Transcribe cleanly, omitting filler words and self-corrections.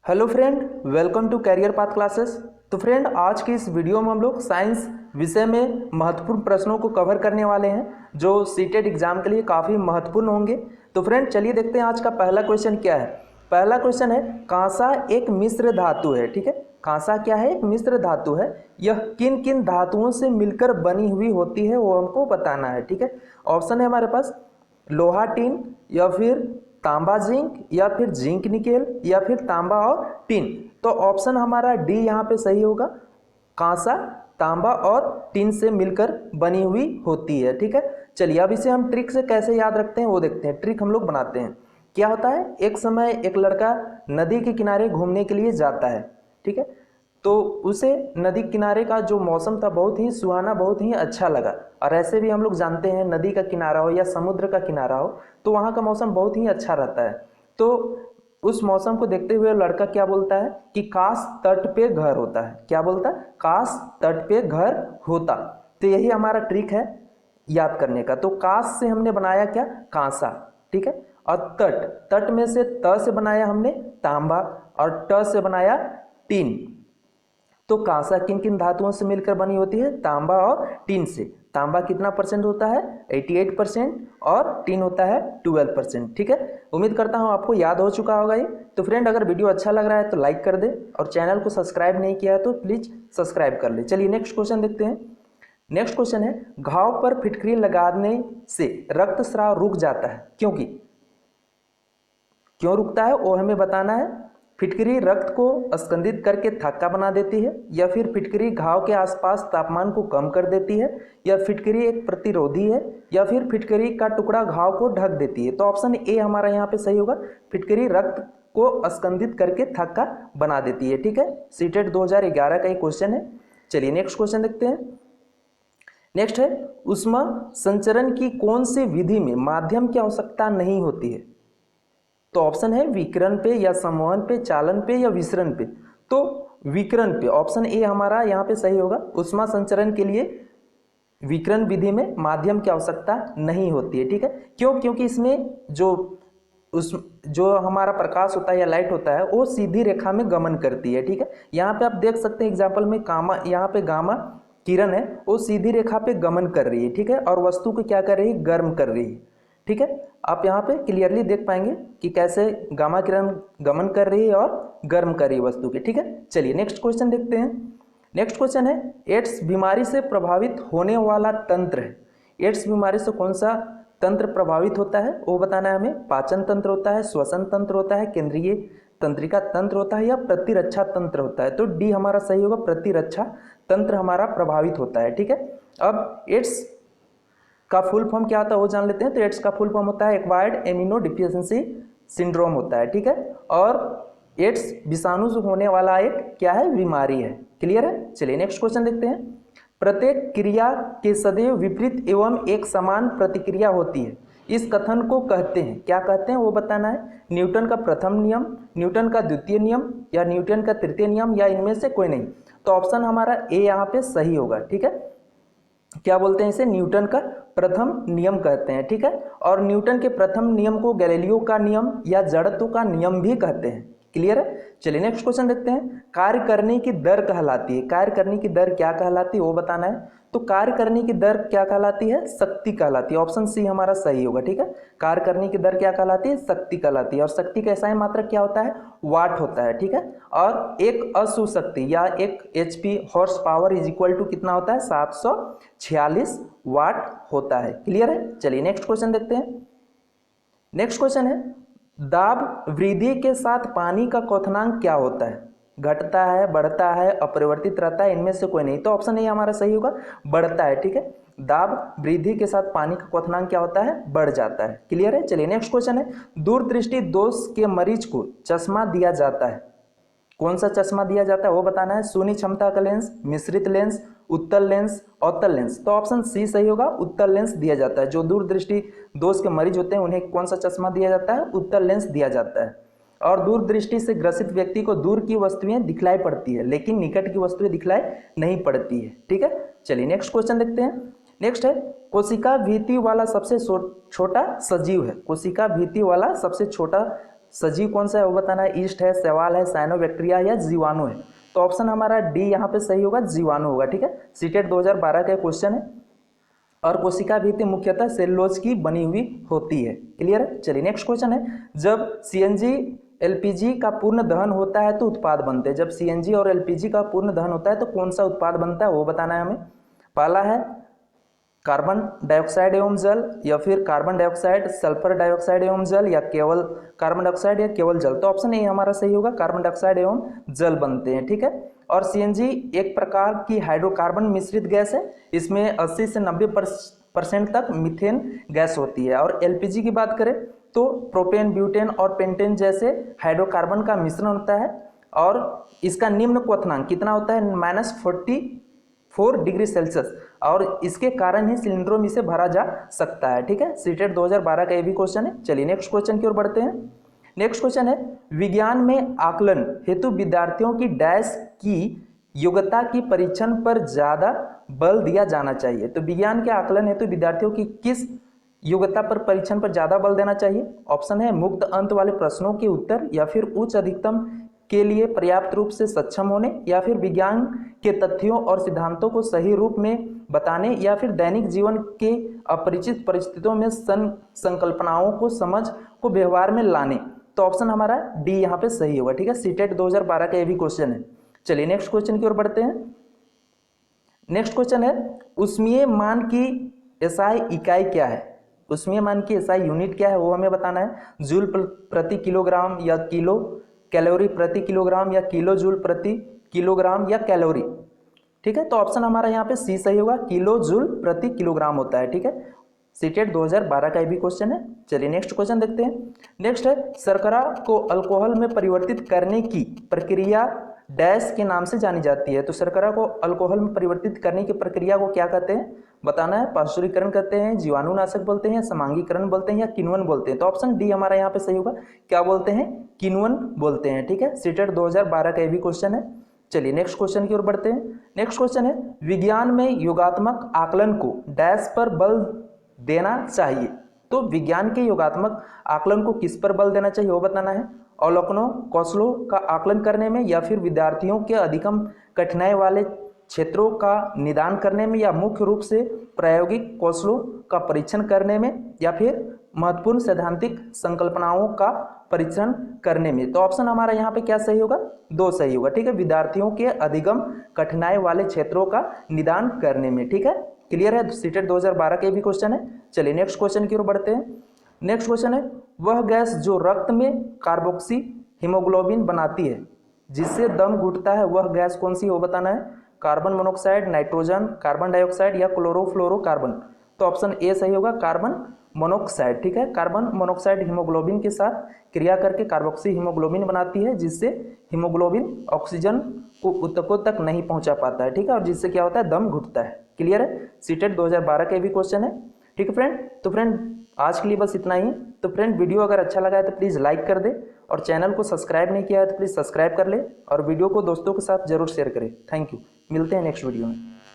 Hello friend, welcome to career path classes. तो friend, आज की इस वीडियो में हम लोग साइंस विषय में महत्वपूर्ण प्रश्नों को कवर करने वाले हैं जो सीटेट एग्जाम के लिए काफ़ी महत्वपूर्ण होंगे। तो फ्रेंड, चलिए देखते हैं आज का पहला क्वेश्चन क्या है। पहला क्वेश्चन है, कांसा एक मिश्र धातु है। ठीक है, कांसा क्या है? एक मिश्र धातु है। यह किन किन धातुओं से मिलकर बनी हुई होती है वो हमको बताना है। ठीक है, ऑप्शन है हमारे पास लोहा टिन, या फिर तांबा जिंक, या फिर जिंक निकेल, या फिर तांबा और टिन। तो ऑप्शन हमारा डी यहाँ पे सही होगा। कांसा तांबा और टिन से मिलकर बनी हुई होती है। ठीक है, चलिए अब इसे हम ट्रिक से कैसे याद रखते हैं वो देखते हैं। ट्रिक हम लोग बनाते हैं। क्या होता है, एक समय एक लड़का नदी के किनारे घूमने के लिए जाता है। ठीक है, तो उसे नदी किनारे का जो मौसम था बहुत ही सुहाना, बहुत ही अच्छा लगा। और ऐसे भी हम लोग जानते हैं, नदी का किनारा हो या समुद्र का किनारा हो तो वहाँ का मौसम बहुत ही अच्छा रहता है। तो उस मौसम को देखते हुए लड़का क्या बोलता है कि काश तट पे घर होता है। क्या बोलता है? काश तट पे घर होता। तो यही हमारा ट्रिक है याद करने का। तो काश से हमने बनाया क्या? कांसा। ठीक है, और तट, तट में से त से बनाया हमने तांबा, और ट से बनाया टीन। तो कांसा किन किन धातुओं से मिलकर बनी होती है? तांबा और टीन से। तांबा कितना परसेंट होता है? 88%, और टीन होता है 12%। ठीक है, उम्मीद करता हूं आपको याद हो चुका होगा ये। तो फ्रेंड, अगर वीडियो अच्छा लग रहा है तो लाइक कर दे, और चैनल को सब्सक्राइब नहीं किया है तो प्लीज सब्सक्राइब कर ले। चलिए नेक्स्ट क्वेश्चन देखते हैं। नेक्स्ट क्वेश्चन है, घाव पर फिटकरी लगाने से रक्तस्राव रुक जाता है क्योंकि। क्यों रुकता है वो हमें बताना है। फिटकरी रक्त को स्कंदित करके थक्का बना देती है, या फिर फिटकरी घाव के आसपास तापमान को कम कर देती है, या फिटकरी एक प्रतिरोधी है, या फिर फिटकरी का टुकड़ा घाव को ढक देती है। तो ऑप्शन ए हमारा यहाँ पे सही होगा। फिटकरी रक्त को स्कंदित करके थक्का बना देती है। ठीक है, सीटेट 2011 का एक क्वेश्चन है। चलिए नेक्स्ट क्वेश्चन देखते हैं। नेक्स्ट है, ऊष्मा संचरण की कौन सी विधि में माध्यम की आवश्यकता नहीं होती है? तो ऑप्शन है विकिरण पे, या संवहन पे, चालन पे, या विसरण पे। तो विकिरण पे, ऑप्शन ए हमारा यहाँ पे सही होगा। ऊष्मा संचरण के लिए विकिरण विधि में माध्यम की आवश्यकता नहीं होती है। ठीक है, क्यों? क्योंकि इसमें जो हमारा प्रकाश होता है या लाइट होता है वो सीधी रेखा में गमन करती है। ठीक है, यहाँ पे आप देख सकते हैं एग्जाम्पल में गामा, यहाँ पे गामा किरण है वो सीधी रेखा पे गमन कर रही है। ठीक है, और वस्तु को क्या कर रही है? गर्म कर रही है। ठीक है, आप यहाँ पे क्लियरली देख पाएंगे कि कैसे गामा किरण गमन कर रही है और गर्म कर रही है वस्तु के। ठीक है, चलिए नेक्स्ट क्वेश्चन देखते हैं। नेक्स्ट क्वेश्चन है, एड्स बीमारी से प्रभावित होने वाला तंत्र है। एड्स बीमारी से कौन सा तंत्र प्रभावित होता है वो बताना है हमें। पाचन तंत्र होता है, श्वसन तंत्र होता है, केंद्रीय तंत्रिका तंत्र होता है, या प्रतिरक्षा तंत्र होता है? तो डी हमारा सही होगा, प्रतिरक्षा तंत्र हमारा प्रभावित होता है। ठीक है, अब एड्स का फुल फॉर्म क्या होता है वो जान लेते हैं। तो एड्स का फुल फॉर्म होता है एक्वायर्ड इम्यूनो डिफिशियंसी सिंड्रोम होता है। ठीक है, और एड्स विषाणु से होने वाला एक क्या है? बीमारी है। क्लियर है? चलिए नेक्स्ट क्वेश्चन देखते हैं। प्रत्येक क्रिया के सदैव विपरीत एवं एक समान प्रतिक्रिया होती है, इस कथन को कहते हैं क्या? कहते हैं वो बताना है। न्यूटन का प्रथम नियम, न्यूटन का द्वितीय नियम, या न्यूटन का तृतीय नियम, या इनमें से कोई नहीं। तो ऑप्शन हमारा ए यहाँ पे सही होगा। ठीक है, क्या बोलते हैं इसे? न्यूटन का प्रथम नियम कहते हैं। ठीक है, और न्यूटन के प्रथम नियम को गैलीलियो का नियम या जड़त्व का नियम भी कहते हैं। क्लियर है? चलिए नेक्स्ट क्वेश्चन देखते हैं। कार्य करने की दर कहलाती है। कार्य करने की दर क्या कहलाती है वो बताना है। तो कार्य करने की दर क्या कहलाती है? शक्ति कहलाती है। ऑप्शन सी हमारा सही होगा। ठीक है, कार्य करने की दर क्या कहलाती है? शक्ति कहलाती है। और शक्ति का SI मात्रक क्या होता है? वाट होता है। ठीक है, और एक अशु शक्ति या एक HP horse power is equal to कितना होता है? 746 वाट होता है। क्लियर है? चलिए नेक्स्ट क्वेश्चन देखते हैं। नेक्स्ट क्वेश्चन है, दाब वृद्धि के साथ पानी का क्वथनांक क्या होता है? घटता है, बढ़ता है, अपरिवर्तित रहता है, इनमें से कोई नहीं। तो ऑप्शन ए हमारा सही होगा, बढ़ता है। ठीक है, दाब वृद्धि के साथ पानी का क्वथनांक क्या होता है? बढ़ जाता है। क्लियर है? चलिए नेक्स्ट क्वेश्चन है, दूरदृष्टि दोष के मरीज को चश्मा दिया जाता है। कौन सा चश्मा दिया जाता है वो बताना है। शून्य क्षमता का लेंस, मिश्रित लेंस, उत्तल लेंस, अवतल लेंस। तो ऑप्शन सी सही होगा, उत्तल लेंस दिया जाता है। जो दूरदृष्टि दोष के मरीज होते हैं उन्हें कौन सा चश्मा दिया जाता है? उत्तल लेंस दिया जाता है। और दूरदृष्टि से ग्रसित व्यक्ति को दूर की वस्तुएं दिखलाई पड़ती है, लेकिन निकट की वस्तुएं दिखलाई नहीं पड़ती है। ठीक है, चलिए नेक्स्ट क्वेश्चन देखते हैं। नेक्स्ट है, कोशिका भित्ति वाला सबसे छोटा सजीव है। कोशिका भित्ति वाला सबसे छोटा सजीव कौन सा है वो बताना है, ईस्ट है, शैवाल है, साइनोबैक्टीरिया या जीवाणु है। तो ऑप्शन हमारा डी यहाँ पे सही होगा, जीवाणु होगा। ठीक है, सीटेट 2012 का क्वेश्चन है। और कोशिका भित्ति मुख्यतः सेलुलोज की बनी हुई होती है। क्लियर है। चलिए नेक्स्ट क्वेश्चन है, जब सीएनजी एलपीजी का पूर्ण दहन होता है तो उत्पाद बनते हैं। जब सीएनजी और एलपीजी का पूर्ण दहन होता है तो कौन सा उत्पाद बनता है वो बताना है हमें। पहला है कार्बन डाइऑक्साइड एवं जल, या फिर कार्बन डाइऑक्साइड, सल्फर डाइऑक्साइड एवं जल, या केवल कार्बन डाइऑक्साइड या केवल जल। तो ऑप्शन ए हमारा सही होगा, कार्बन डाइऑक्साइड एवं जल बनते हैं। ठीक है। और सीएनजी एक प्रकार की हाइड्रोकार्बन मिश्रित गैस है, इसमें 80 से 90% तक मीथेन गैस होती है। और एलपीजी की बात करें तो प्रोपेन, ब्यूटेन और पेंटेन जैसे हाइड्रोकार्बन का मिश्रण होता है, और इसका निम्न क्वथनांक कितना होता है, -44 डिग्री सेल्सियस, और इसके कारण ही सिलेंडरों में इसे भरा जा सकता है। ठीक है, सीटेट 2012 का ये भी क्वेश्चन है। चलिए नेक्स्ट क्वेश्चन की ओर बढ़ते हैं। नेक्स्ट क्वेश्चन है, विज्ञान में आकलन हेतु विद्यार्थियों की डैश की योग्यता की परीक्षण पर ज्यादा बल दिया जाना चाहिए। तो विज्ञान के आकलन हेतु विद्यार्थियों की किस योग्यता पर परीक्षण पर ज्यादा बल देना चाहिए। ऑप्शन है मुक्त अंत वाले प्रश्नों के उत्तर, या फिर उच्च अधिकतम के लिए पर्याप्त रूप से सक्षम होने, या फिर विज्ञान के तथ्यों और सिद्धांतों को सही रूप में बताने, या फिर दैनिक जीवन के अपरिचित परिस्थितियों में संकल्पनाओं को समझ को व्यवहार में लाने। तो ऑप्शन हमारा डी यहाँ पे सही होगा। ठीक है, सीटेट 2012 का ये भी क्वेश्चन है। चलिए नेक्स्ट क्वेश्चन की ओर बढ़ते हैं। नेक्स्ट क्वेश्चन है, ऊष्मीय मान की एसआई इकाई क्या है। ऊष्मीय मान की एसआई यूनिट क्या है वो हमें बताना है। जूल प्रति किलोग्राम, या किलो कैलोरी प्रति किलोग्राम, या किलो जूल प्रति किलोग्राम, या कैलोरी। ठीक है, तो ऑप्शन हमारा यहाँ पे सी सही होगा, किलो जूल प्रति किलोग्राम होता है। ठीक है, सीटेट 2012 का भी क्वेश्चन है। चलिए नेक्स्ट क्वेश्चन देखते हैं। नेक्स्ट है, शर्करा को अल्कोहल में परिवर्तित करने की प्रक्रिया डैश के नाम से जानी जाती है। तो शर्करा को अल्कोहल में परिवर्तित करने की प्रक्रिया को क्या कहते हैं बताना है। पाश्चुरीकरण कहते हैं, जीवाणुनाशक बोलते हैं, समांगीकरण बोलते हैं, या किण्वन बोलते हैं। तो ऑप्शन डी हमारा यहाँ पे सही होगा, क्या बोलते हैं, किण्वन बोलते हैं। ठीक है, सीटेट 2012 का भी क्वेश्चन है। चलिए नेक्स्ट क्वेश्चन की ओर बढ़ते हैं। नेक्स्ट क्वेश्चन है, विज्ञान में योगात्मक आकलन को डैश पर बल देना चाहिए। तो विज्ञान के योगात्मक आकलन को किस पर बल देना चाहिए वो बताना है। अवलोकनों, कौशलों का आकलन करने में, या फिर विद्यार्थियों के अधिकम कठिनाई वाले क्षेत्रों का निदान करने में, या मुख्य रूप से प्रायोगिक कौशलों का परीक्षण करने में, या फिर महत्वपूर्ण सैद्धांतिक संकल्पनाओं का परीक्षण करने में। तो ऑप्शन हमारा यहाँ पे क्या सही होगा, दो सही होगा। ठीक है, विद्यार्थियों के अधिगम कठिनाई वाले क्षेत्रों का निदान करने में। ठीक है, क्लियर है। सीटेट 2012 के भी क्वेश्चन है। चलिए नेक्स्ट क्वेश्चन की ओर बढ़ते हैं। नेक्स्ट क्वेश्चन है, वह गैस जो रक्त में कार्बोक्सी हीमोग्लोबिन बनाती है जिससे दम घुटता है, वह गैस कौन सी हो बताना है। Carbon monoxide, nitrogen, carbon dioxide, या क्लोरोफ्लोरोकार्बन। तो ऑप्शन ए सही होगा, कार्बन मोनोऑक्साइड। ठीक है, कार्बन मोनोऑक्साइड हीमोग्लोबिन के साथ क्रिया करके कार्बोक्सी हीमोग्लोबिन बनाती है, जिससे हीमोग्लोबिन ऑक्सीजन को ऊतकों तक नहीं पहुंचा पाता है। ठीक है, और जिससे क्या होता है, दम घुटता है। क्लियर है, सीटेट 2012 के भी क्वेश्चन है। ठीक है फ्रेंड, तो फ्रेंड आज के लिए बस इतना ही। तो फ्रेंड वीडियो अगर अच्छा लगा है तो प्लीज़ लाइक कर दे, और चैनल को सब्सक्राइब नहीं किया है तो प्लीज़ सब्सक्राइब कर ले, और वीडियो को दोस्तों के साथ जरूर शेयर करें। थैंक यू, मिलते हैं नेक्स्ट वीडियो में।